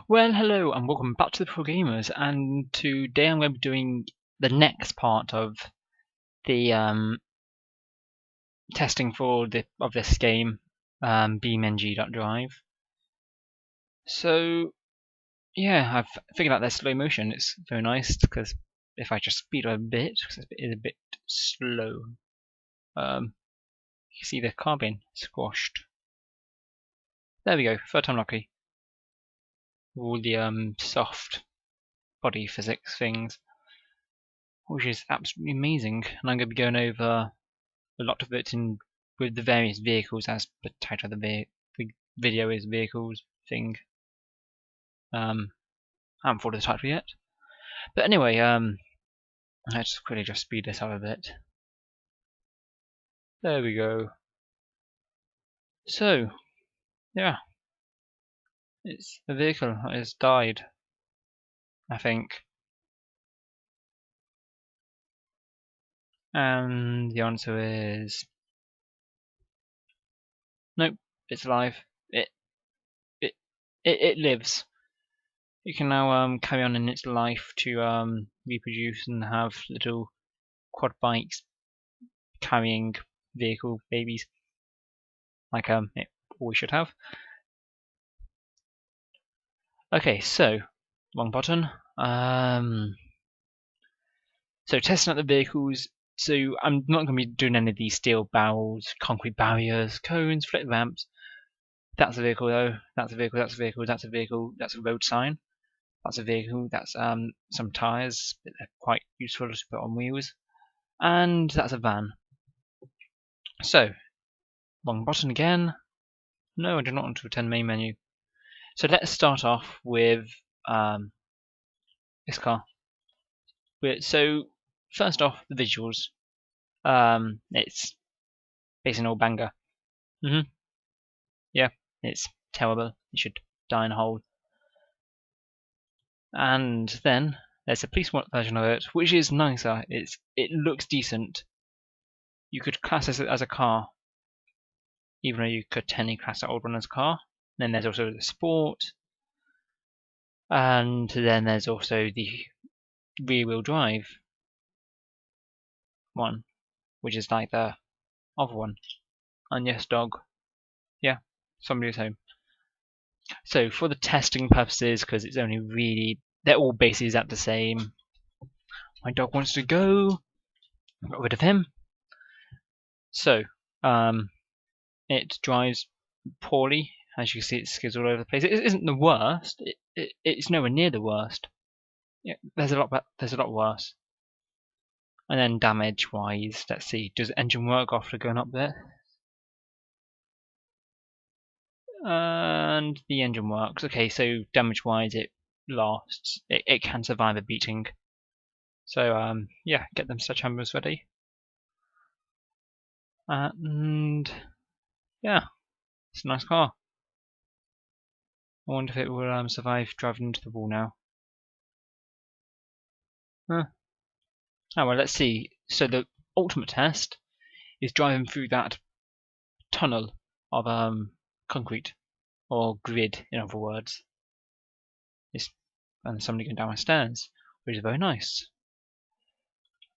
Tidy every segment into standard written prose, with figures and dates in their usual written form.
Well, hello and welcome back to the Pro Gamers, and today I'm going to be doing the next part of the testing for this game, BeamNG.Drive. So yeah, I've figured out their slow motion. It's very nice because if I just speed up a bit, because it is a bit slow, you can see the car being squashed. There we go, third time lucky. All the soft body physics things, which is absolutely amazing, and I'm going to be going over a lot of it in with the various vehicles, as the title of the video is vehicles thing. I haven't thought of the title yet, but anyway, let's quickly just speed this up a bit. There we go. So yeah, it's the vehicle that has died, I think, and the answer is nope. It's alive. It it it lives. It can now carry on in its life to reproduce and have little quad bikes carrying vehicle babies, like it always should have. Okay, so wrong button. So testing out the vehicles. So I'm not going to be doing any of these steel barrels, concrete barriers, cones, flip ramps. That's a vehicle though. That's a vehicle. That's a vehicle. That's a vehicle. That's a road sign. That's a vehicle. That's some tires. They're quite useful to put on wheels. And that's a van. So wrong button again. No, I do not want to attend main menu. So let's start off with this car. So first off, the visuals. It's basically an old banger. Yeah, it's terrible. It should die in a hole. And then there's a police version of it, which is nicer. It looks decent. You could class it as a car, even though you could technically class the old one as a car. Then there's also the sport, and then there's also the rear-wheel drive one, which is like the other one. And yes, dog. Yeah, somebody's home. So for the testing purposes, because it's only really, they're all basically exact the same. My dog wants to go. I got rid of him. So it drives poorly. As you can see, it skids all over the place. It isn't the worst. It's nowhere near the worst. Yeah, there's a lot worse. And then damage-wise, let's see. Does the engine work after going up there? And the engine works. Okay, so damage-wise, it lasts. It can survive a beating. So yeah, get them sledgehammers ready. And yeah, it's a nice car. I wonder if it will survive driving into the wall now. Huh. Oh well, let's see. So the ultimate test is driving through that tunnel of concrete, or grid, in other words. And somebody going down the stairs, which is very nice.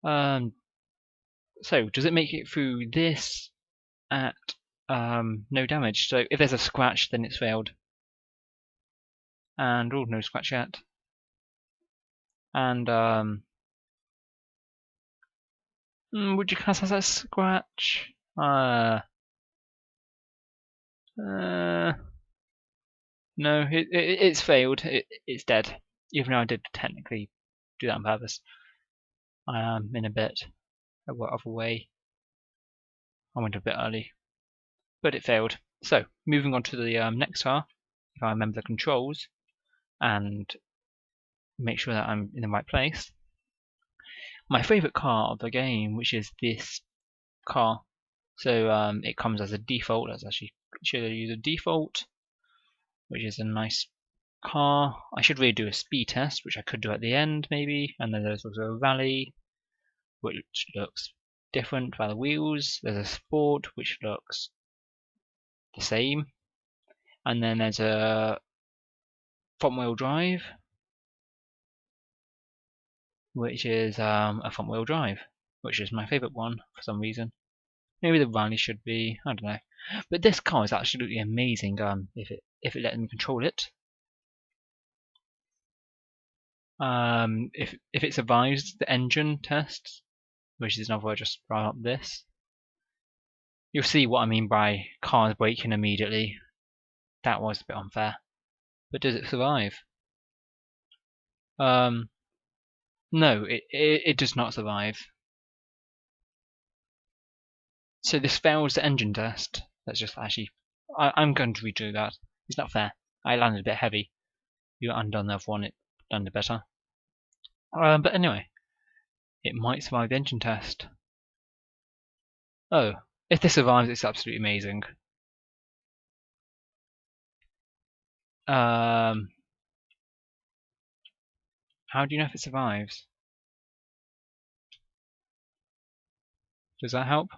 So does it make it through this at no damage? So if there's a scratch, then it's failed. And oh, no scratch yet. And would you class as a scratch? No, it's failed. It's dead. Even though I did technically do that on purpose. In a bit of a way. I went a bit early, but it failed. So moving on to the next car. If I remember the controls and make sure that I'm in the right place. My favourite car of the game, which is this car. So it comes as a default. Let's actually show you the default, which is a nice car. I should really do a speed test, which I could do at the end maybe. And then there's also a rally, which looks different by the wheels. There's a sport, which looks the same. And then there's a front-wheel drive, which is a front-wheel drive, which is my favourite one for some reason. Maybe the rally should be, I don't know. But this car is absolutely amazing. If it let me control it. If it survives the engine tests, which is another way I just drive up this, you'll see what I mean by cars braking immediately. That was a bit unfair. But does it survive? No, it does not survive. So this fails the engine test. That's just actually, I'm going to redo that. It's not fair. I landed a bit heavy. You undone the other one, it landed better. But anyway, it might survive the engine test. Oh, if this survives, it's absolutely amazing. How do you know if it survives? Does that help?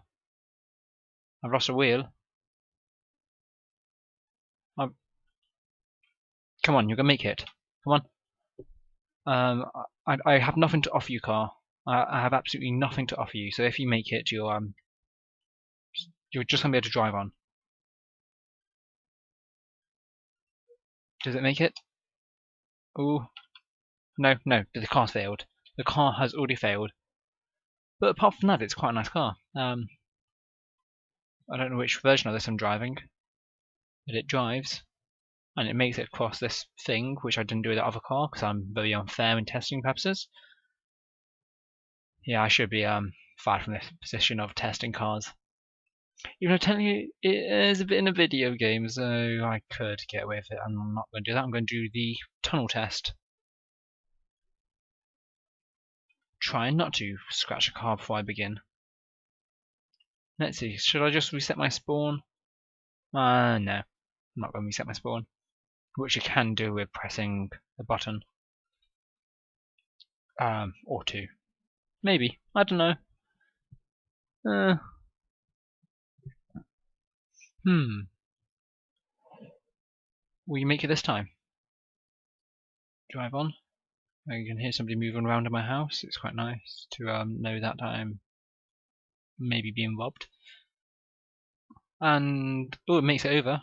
I've lost a wheel. Come on, you're gonna make it. Come on. I have nothing to offer you, car. I have absolutely nothing to offer you. So if you make it, you're just gonna be able to drive on. Does it make it? Oh, no, the car's failed. The car has already failed. But apart from that, it's quite a nice car. I don't know which version of this I'm driving, but it drives, and it makes it across this thing, which I didn't do with the other car because I'm very unfair in testing purposes. Yeah, I should be fired from this position of testing cars. Even though technically it is a bit in a video game, so I could get away with it. I'm not going to do that. I'm going to do the tunnel test. Try not to scratch a car before I begin. Let's see, should I just reset my spawn? No, I'm not going to reset my spawn. Which you can do with pressing a button. Or two. Maybe. I don't know. Will you make it this time? Drive on. You can hear somebody moving around in my house. It's quite nice to know that I'm maybe being robbed. And oh, it makes it over.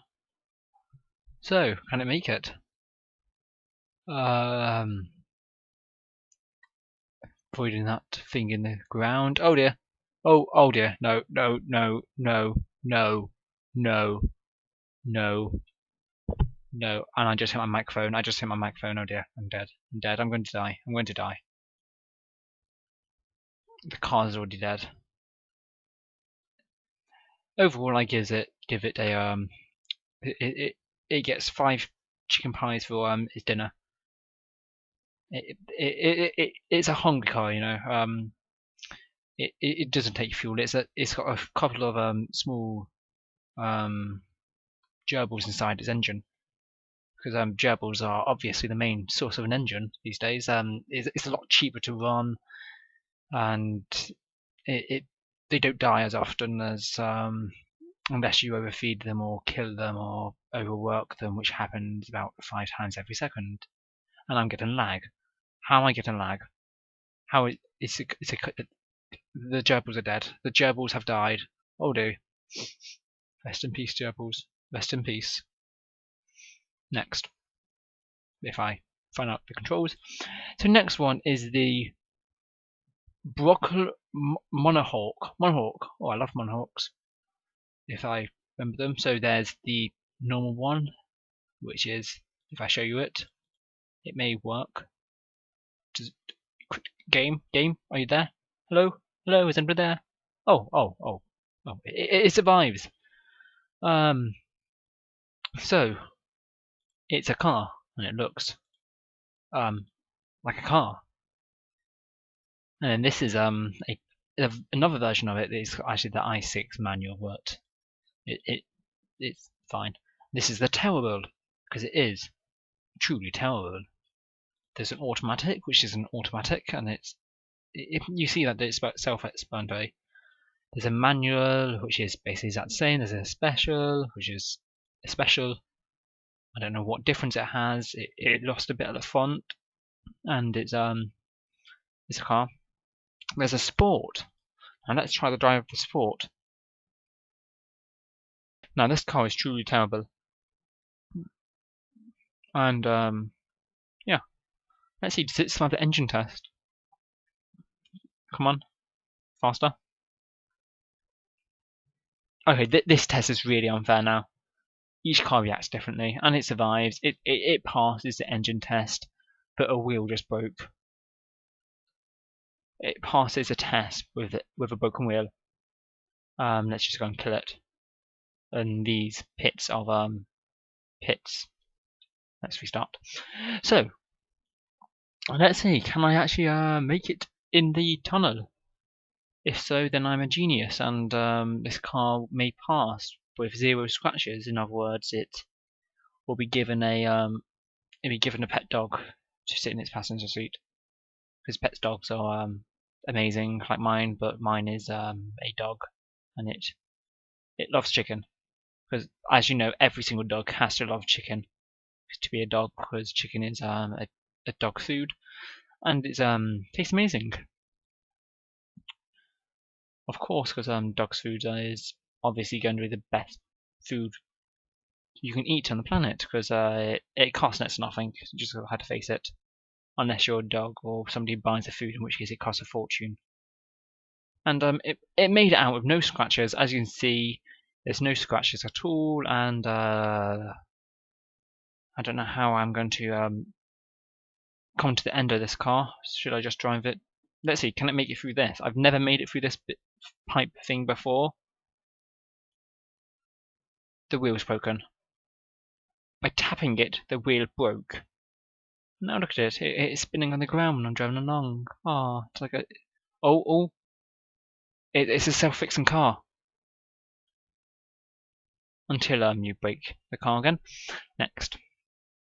So, can it make it? Avoiding that thing in the ground. Oh dear. Oh dear. No. And I just hit my microphone. Oh dear. I'm dead. I'm going to die. The car's already dead. Overall, I give it a it gets 5 chicken pies for its dinner. It's a hungry car, you know. It doesn't take fuel. It's got a couple of small gerbils inside its engine, because gerbils are obviously the main source of an engine these days. It's a lot cheaper to run, and they don't die as often as unless you overfeed them or kill them or overwork them, which happens about 5 times every second. And I'm getting lag. How am I getting lag? How it's the gerbils are dead. The gerbils have died. Oh dear. Rest in peace, gerbils. Rest in peace. Next. If I find out the controls. So next one is the Monohawk. Oh, I love Monohawks. If I remember them. So there's the normal one, which is, if I show you it, it may work. Game, are you there? Hello, is anybody there? Oh, it survives. So it's a car, and it looks like a car. And then this is another version of it. It's actually the i6 manual, but it's fine. This is the Tower World, because it is truly Tower World. There's an automatic, which is an automatic, and you see that it's self-explanatory. There's a manual, which is basically exactly the same. There's a special, which is a special. I don't know what difference it has. It lost a bit of the font, and it's a car. There's a sport. Now let's try the drive of the sport. Now this car is truly terrible. And yeah, let's see. Does it survive the engine test? Come on, faster. Okay, this test is really unfair now. Each car reacts differently, and it survives. It passes the engine test, but a wheel just broke. It passes a test with a broken wheel. Let's just go and kill it. And these pits of pits. Let's restart. So let's see. Can I actually make it in the tunnel? If so, then I'm a genius, and this car may pass with 0 scratches. In other words, it will be given a pet dog to sit in its passenger seat. Because pet dogs are amazing, like mine, but mine is a dog, and it loves chicken. Because as you know, every single dog has to love chicken to be a dog, because chicken is a dog food, and it tastes amazing. Of course, because dog's food is obviously going to be the best food you can eat on the planet, because it costs next to nothing. You just have to face it, unless you're a dog or somebody buys the food, in which case it costs a fortune. And it made it out with no scratches. As you can see, there's no scratches at all, and I don't know how I'm going to come to the end of this car. Should I just drive it? Let's see, can it make it through this? I've never made it through this pipe thing before. The wheel's broken. By tapping it, the wheel broke. Now look at it. It's spinning on the ground when I'm driving along. Ah, it's like a... Oh. It's a self-fixing car. Until you break the car again. Next.